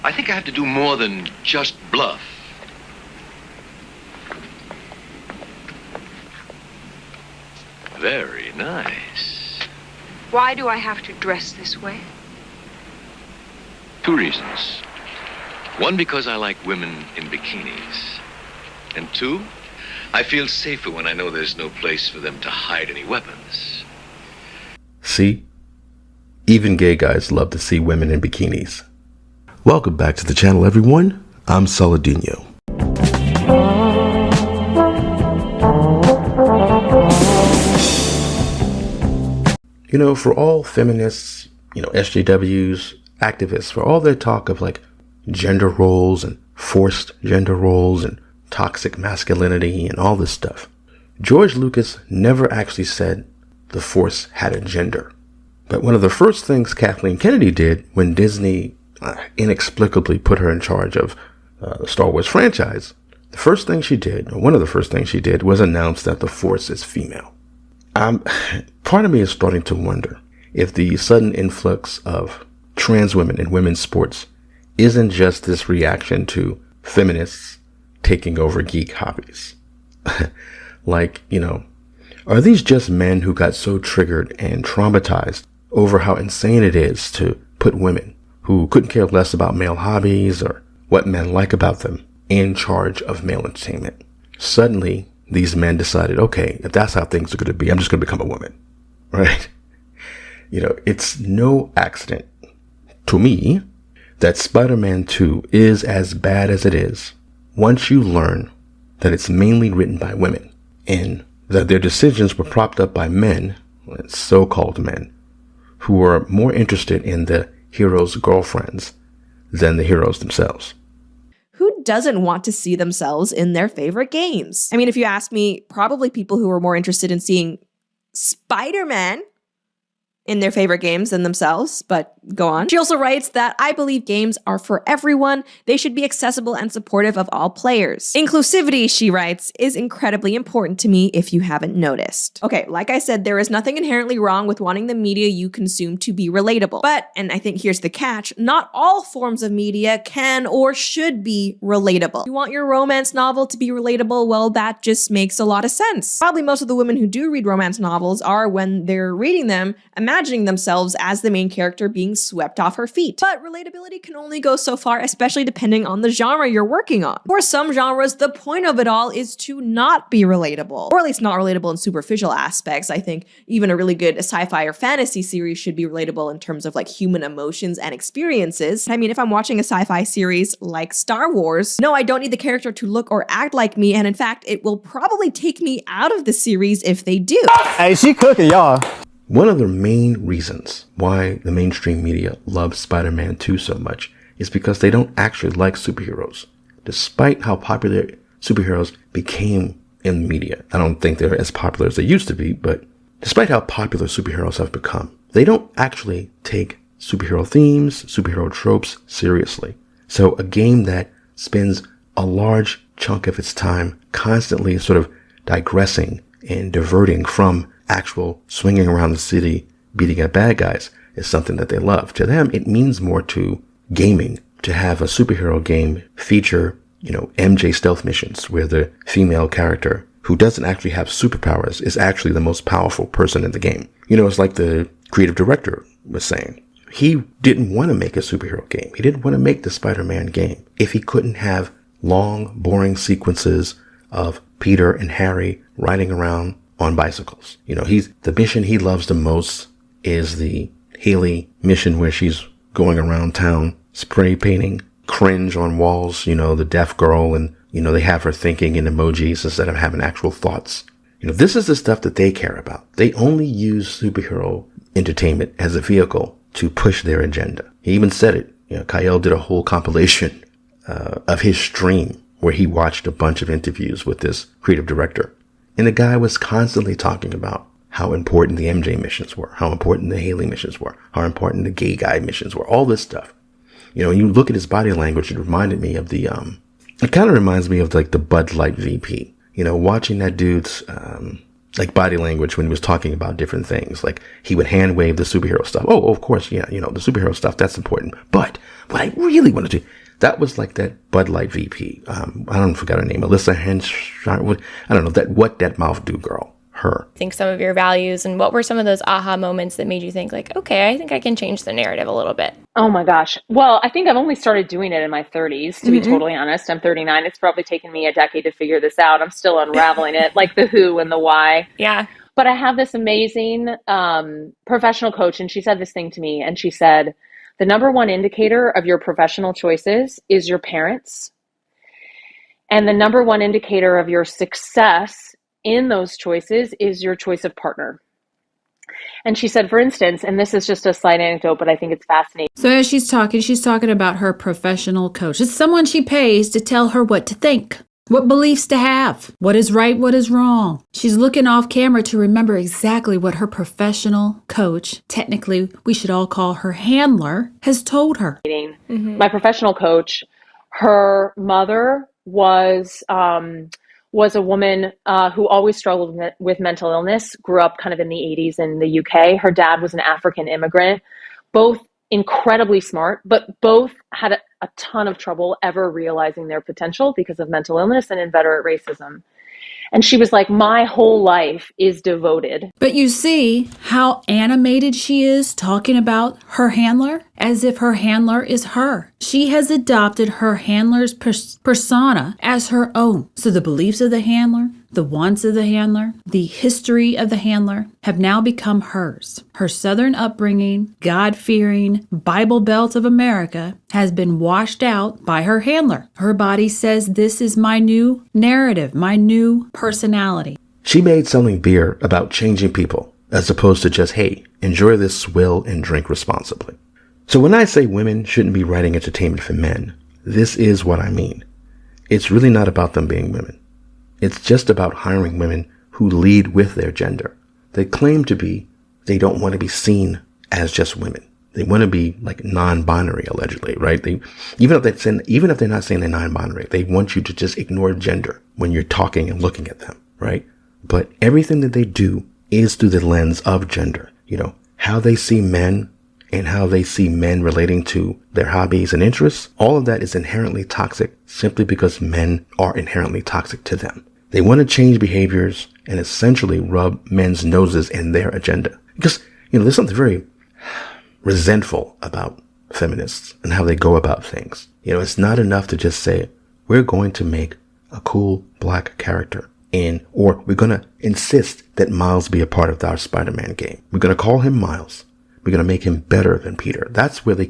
I think I have to do more than just bluff. Very nice. Why do I have to dress this way? 2 reasons. 1, because I like women in bikinis. And 2, I feel safer when I know there's no place for them to hide any weapons. See? Even gay guys love to see women in bikinis. Welcome back to the channel, everyone. I'm Saladino. You know, for all feminists, SJWs, activists, for all their talk of like gender roles and forced gender roles and toxic masculinity and all this stuff, George Lucas never actually said the Force had a gender. But one of the first things Kathleen Kennedy did when Disney inexplicably put her in charge of the Star Wars franchise, the first thing she did, or one of the first things she did, was announce that the Force is female. Part of me is starting to wonder if the sudden influx of trans women in women's sports isn't just this reaction to feminists taking over geek hobbies. Are these just men who got so triggered and traumatized over how insane it is to put women who couldn't care less about male hobbies or what men like about them in charge of male entertainment? Suddenly, these men decided, okay, if that's how things are going to be, I'm just going to become a woman, right? It's no accident to me that Spider-Man 2 is as bad as it is once you learn that it's mainly written by women and that their decisions were propped up by men, so-called men, who were more interested in the heroes' girlfriends than the heroes themselves. Who doesn't want to see themselves in their favorite games? I mean, if you ask me, probably people who are more interested in seeing Spider-Man in their favorite games than themselves, but go on. She also writes that I believe games are for everyone. They should be accessible and supportive of all players. Inclusivity, she writes, is incredibly important to me if you haven't noticed. Okay, like I said, there is nothing inherently wrong with wanting the media you consume to be relatable. But, and I think here's the catch, not all forms of media can or should be relatable. You want your romance novel to be relatable? Well, that just makes a lot of sense. Probably most of the women who do read romance novels are, when they're reading them, imagining themselves as the main character being swept off her feet. But relatability can only go so far, especially depending on the genre you're working on. For some genres, the point of it all is to not be relatable, or at least not relatable in superficial aspects. I think even a really good sci-fi or fantasy series should be relatable in terms of like human emotions and experiences. I mean, if I'm watching a sci-fi series like Star Wars, no, I don't need the character to look or act like me, and in fact, it will probably take me out of the series if they do. Hey, she cooking, y'all. One of the main reasons why the mainstream media loves Spider-Man 2 so much is because they don't actually like superheroes. Despite how popular superheroes became in the media, I don't think they're as popular as they used to be, but despite how popular superheroes have become, they don't actually take superhero themes, superhero tropes seriously. So a game that spends a large chunk of its time constantly sort of digressing and diverting from actual swinging around the city, beating up bad guys is something that they love. To them, it means more to gaming to have a superhero game feature, MJ stealth missions where the female character who doesn't actually have superpowers is actually the most powerful person in the game. It's like the creative director was saying. He didn't want to make a superhero game. He didn't want to make the Spider-Man game if he couldn't have long, boring sequences of Peter and Harry riding around on bicycles. The mission he loves the most is the Haley mission where she's going around town spray painting cringe on walls, the deaf girl, and they have her thinking in emojis instead of having actual thoughts. This is the stuff that they care about. They only use superhero entertainment as a vehicle to push their agenda. He even said it. Kyle did a whole compilation of his stream where he watched a bunch of interviews with this creative director. And the guy was constantly talking about how important the MJ missions were, how important the Haley missions were, how important the gay guy missions were, all this stuff. You look at his body language, it reminded me of it kind of reminds me of like the Bud Light VP. Watching that dude's like body language when he was talking about different things. Like he would hand wave the superhero stuff. Oh, of course, yeah, the superhero stuff, that's important. But what I really wanted to, that was like that Bud Light VP. I don't forget her name. Alyssa Henshire. I don't know that mouth do girl. Her. Think some of your values, and what were some of those aha moments that made you think like, okay, I think I can change the narrative a little bit? Oh my gosh. Well, I think I've only started doing it in my 30s, to be totally honest. I'm 39. It's probably taken me a decade to figure this out. I'm still unraveling it, like the who and the why. Yeah. But I have this amazing professional coach, and she said this thing to me, and she said, the number one indicator of your professional choices is your parents. And the number one indicator of your success in those choices is your choice of partner. And she said, for instance, and this is just a slight anecdote, but I think it's fascinating. So as she's talking about her professional coach. It's someone she pays to tell her what to think, what beliefs to have, what is right, what is wrong. She's looking off camera to remember exactly what her professional coach, technically we should all call her handler, has told her. My professional coach, her mother was a woman who always struggled with mental illness, grew up kind of in the 80s in the UK. Her dad was an African immigrant, both incredibly smart, but both had a ton of trouble ever realizing their potential because of mental illness and inveterate racism. And she was like, my whole life is devoted. But you see how animated she is talking about her handler as if her handler is her. She has adopted her handler's persona as her own. So the beliefs of the handler, the wants of the handler, the history of the handler have now become hers. Her Southern upbringing, God-fearing Bible Belt of America has been washed out by her handler. Her body says, this is my new narrative, my new personality. She made selling beer about changing people as opposed to just, hey, enjoy this swill and drink responsibly. So when I say women shouldn't be writing entertainment for men, this is what I mean. It's really not about them being women. It's just about hiring women who lead with their gender. They claim to be, they don't want to be seen as just women. They want to be like non-binary, allegedly, right? Even if they're not saying they're non-binary, they want you to just ignore gender when you're talking and looking at them, right? But everything that they do is through the lens of gender. How they see men and how they see men relating to their hobbies and interests, all of that is inherently toxic simply because men are inherently toxic to them. They want to change behaviors and essentially rub men's noses in their agenda. Because, there's something very resentful about feminists and how they go about things. It's not enough to just say, we're going to make a cool black character or we're going to insist that Miles be a part of our Spider-Man game. We're going to call him Miles. We're going to make him better than Peter. That's where they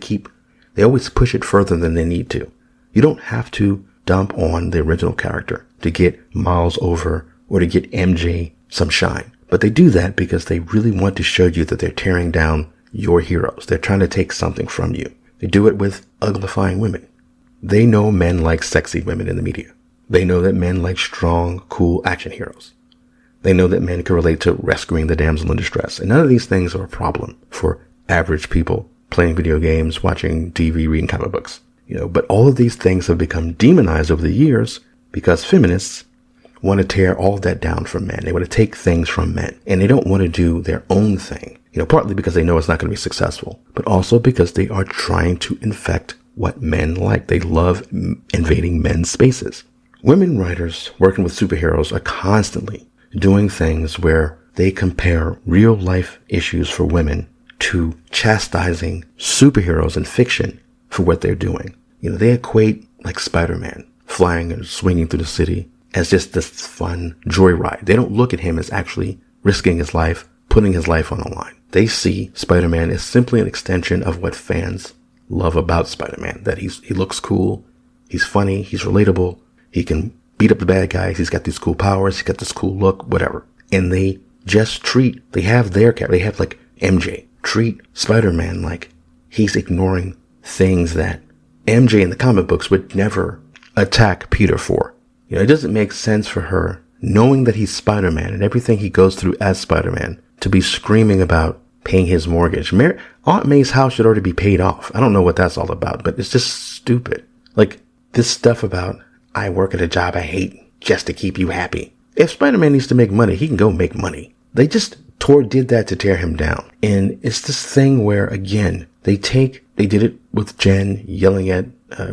always push it further than they need to. You don't have to dump on the original character to get Miles over or to get MJ some shine. But they do that because they really want to show you that they're tearing down your heroes. They're trying to take something from you. They do it with uglifying women. They know men like sexy women in the media. They know that men like strong, cool action heroes. They know that men can relate to rescuing the damsel in distress. And none of these things are a problem for average people playing video games, watching TV, reading comic books. But all of these things have become demonized over the years because feminists want to tear all of that down from men. They want to take things from men and they don't want to do their own thing. Partly because they know it's not going to be successful, but also because they are trying to infect what men like. They love invading men's spaces. Women writers working with superheroes are constantly doing things where they compare real life issues for women to chastising superheroes in fiction for what they're doing. They equate like Spider-Man flying and swinging through the city as just this fun joyride. They don't look at him as actually risking his life, putting his life on the line. They see Spider-Man as simply an extension of what fans love about Spider-Man, that he looks cool, he's funny, he's relatable, he can beat up the bad guys, he's got these cool powers, he's got this cool look, whatever. And they have their character, they have like MJ, treat Spider-Man like he's ignoring things that MJ in the comic books would never attack Peter for. It doesn't make sense for her, knowing that he's Spider-Man and everything he goes through as Spider-Man, to be screaming about paying his mortgage. Aunt May's house should already be paid off. I don't know what that's all about, but it's just stupid. Like this stuff about, I work at a job I hate just to keep you happy. If Spider-Man needs to make money, he can go make money. Tor did that to tear him down. And it's this thing where, again, they did it with Jen yelling at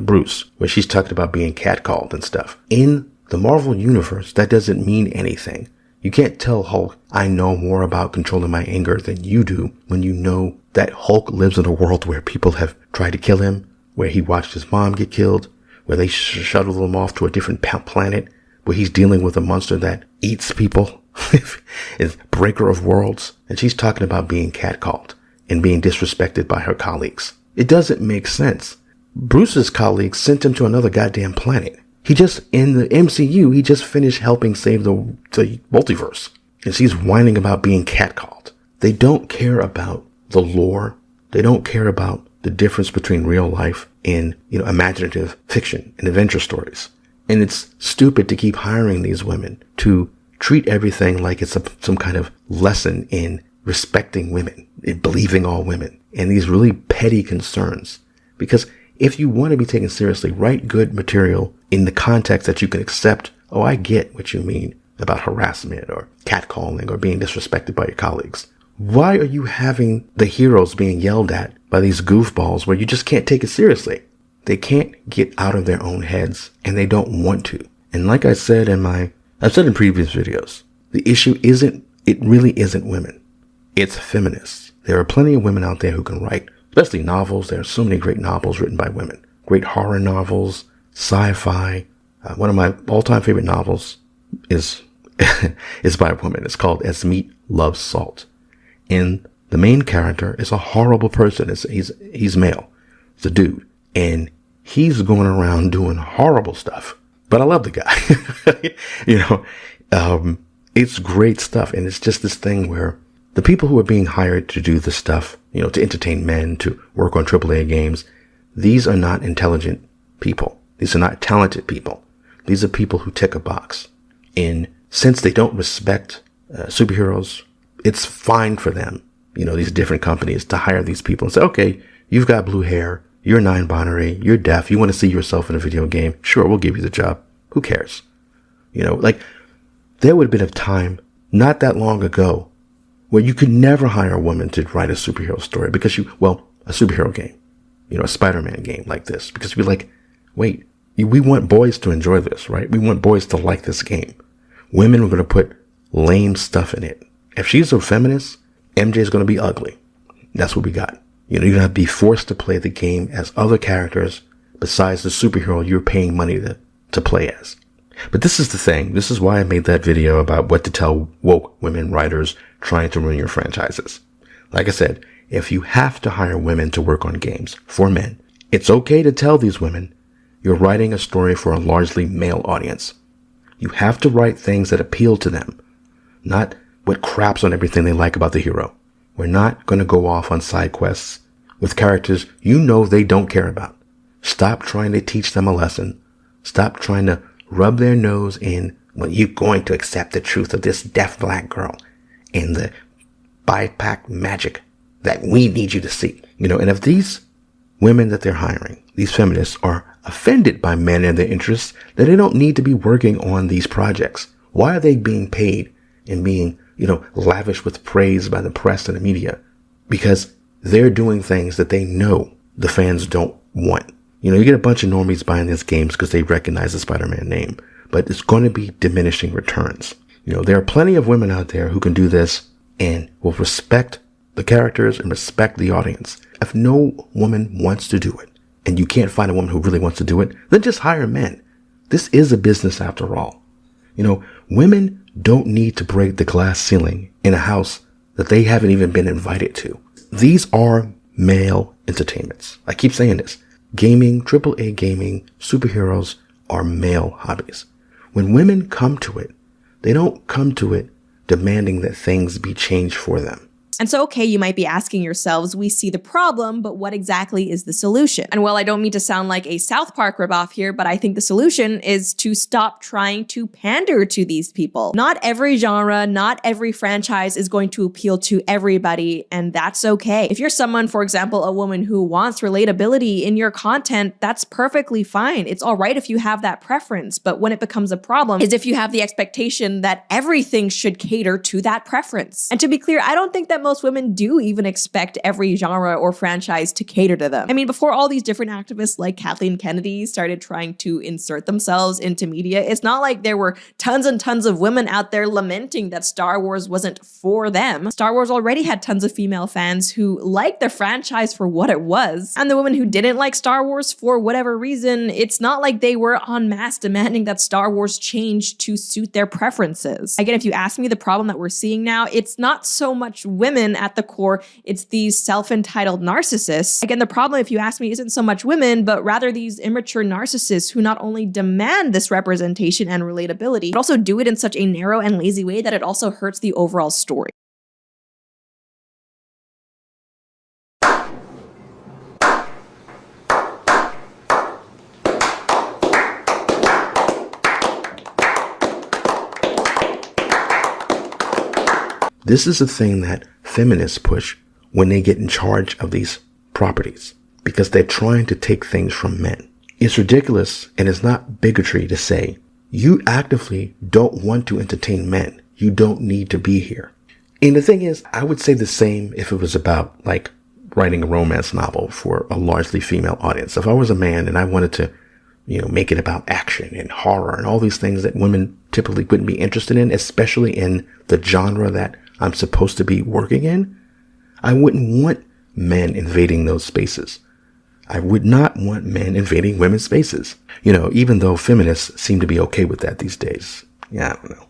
Bruce, where she's talking about being catcalled and stuff. In the Marvel Universe, that doesn't mean anything. You can't tell Hulk, I know more about controlling my anger than you do, when you know that Hulk lives in a world where people have tried to kill him, where he watched his mom get killed, where they shuttled him off to a different planet, where he's dealing with a monster that eats people, is breaker of worlds. And she's talking about being catcalled and being disrespected by her colleagues. It doesn't make sense. Bruce's colleagues sent him to another goddamn planet. In the MCU, he just finished helping save the multiverse. And she's whining about being catcalled. They don't care about the lore. They don't care about the difference between real life and, imaginative fiction and adventure stories. And it's stupid to keep hiring these women to treat everything like it's some kind of lesson in respecting women, in believing all women, and these really petty concerns. Because if you want to be taken seriously, write good material in the context that you can accept. Oh, I get what you mean about harassment or catcalling or being disrespected by your colleagues. Why are you having the heroes being yelled at by these goofballs where you just can't take it seriously? They can't get out of their own heads, and they don't want to. And like I've said in previous videos, the issue really isn't women. It's feminists. There are plenty of women out there who can write, especially novels. There are so many great novels written by women. Great horror novels, sci-fi. One of my all-time favorite novels is by a woman. It's called As Meat Loves Salt. And the main character is a horrible person. He's male. It's a dude. And he's going around doing horrible stuff. But I love the guy. It's great stuff. And it's just this thing where the people who are being hired to do this stuff, to entertain men, to work on AAA games, these are not intelligent people. These are not talented people. These are people who tick a box. And since they don't respect superheroes, it's fine for them, these different companies to hire these people and say, okay, you've got blue hair. You're non-binary, you're deaf, you want to see yourself in a video game. Sure, we'll give you the job. Who cares? There would have been a time not that long ago where you could never hire a woman to write a superhero story because a superhero game, a Spider-Man game like this, because you'd be like, wait, we want boys to enjoy this, right? We want boys to like this game. Women are going to put lame stuff in it. If she's a feminist, MJ is going to be ugly. That's what we got. You're going to have to be forced to play the game as other characters besides the superhero you're paying money to play as. But this is the thing. This is why I made that video about what to tell woke women writers trying to ruin your franchises. Like I said, if you have to hire women to work on games for men, it's okay to tell these women you're writing a story for a largely male audience. You have to write things that appeal to them, not what craps on everything they like about the hero. We're not going to go off on side quests with characters they don't care about. Stop trying to teach them a lesson. Stop trying to rub their nose in, you're going to accept the truth of this deaf black girl and the BIPAC magic that we need you to see. And if these women that they're hiring, these feminists, are offended by men and their interests, then they don't need to be working on these projects. Why are they being paid and being lavish with praise by the press and the media? Because they're doing things that they know the fans don't want. You get a bunch of normies buying these games because they recognize the Spider-Man name, but it's going to be diminishing returns. There are plenty of women out there who can do this and will respect the characters and respect the audience. If no woman wants to do it, and you can't find a woman who really wants to do it, then just hire men. This is a business after all. Women don't need to break the glass ceiling in a house that they haven't even been invited to. These are male entertainments. I keep saying this. Gaming, AAA gaming, superheroes are male hobbies. When women come to it, they don't come to it demanding that things be changed for them. And so, okay, you might be asking yourselves, we see the problem, but what exactly is the solution? And well, I don't mean to sound like a South Park ripoff here, but I think the solution is to stop trying to pander to these people. Not every genre, not every franchise is going to appeal to everybody, and that's okay. If you're someone, for example, a woman who wants relatability in your content, that's perfectly fine. It's all right if you have that preference, but when it becomes a problem is if you have the expectation that everything should cater to that preference. And to be clear, I don't think that most women do even expect every genre or franchise to cater to them. I mean, before all these different activists like Kathleen Kennedy started trying to insert themselves into media, it's not like there were tons and tons of women out there lamenting that Star Wars wasn't for them. Star Wars already had tons of female fans who liked the franchise for what it was. And the women who didn't like Star Wars for whatever reason, it's not like they were en masse demanding that Star Wars change to suit their preferences. Again, if you ask me, the problem that we're seeing now, it's not so much women at the core, it's these self-entitled narcissists. Again, the problem, if you ask me, isn't so much women, but rather these immature narcissists who not only demand this representation and relatability, but also do it in such a narrow and lazy way that it also hurts the overall story. This is the thing that feminists push when they get in charge of these properties, because they're trying to take things from men. It's ridiculous, and it's not bigotry to say, you actively don't want to entertain men. You don't need to be here. And the thing is, I would say the same if it was about like writing a romance novel for a largely female audience. If I was a man and I wanted to, make it about action and horror and all these things that women typically wouldn't be interested in, especially in the genre that I'm supposed to be working in, I wouldn't want men invading those spaces. I would not want men invading women's spaces. Even though feminists seem to be okay with that these days. Yeah, I don't know.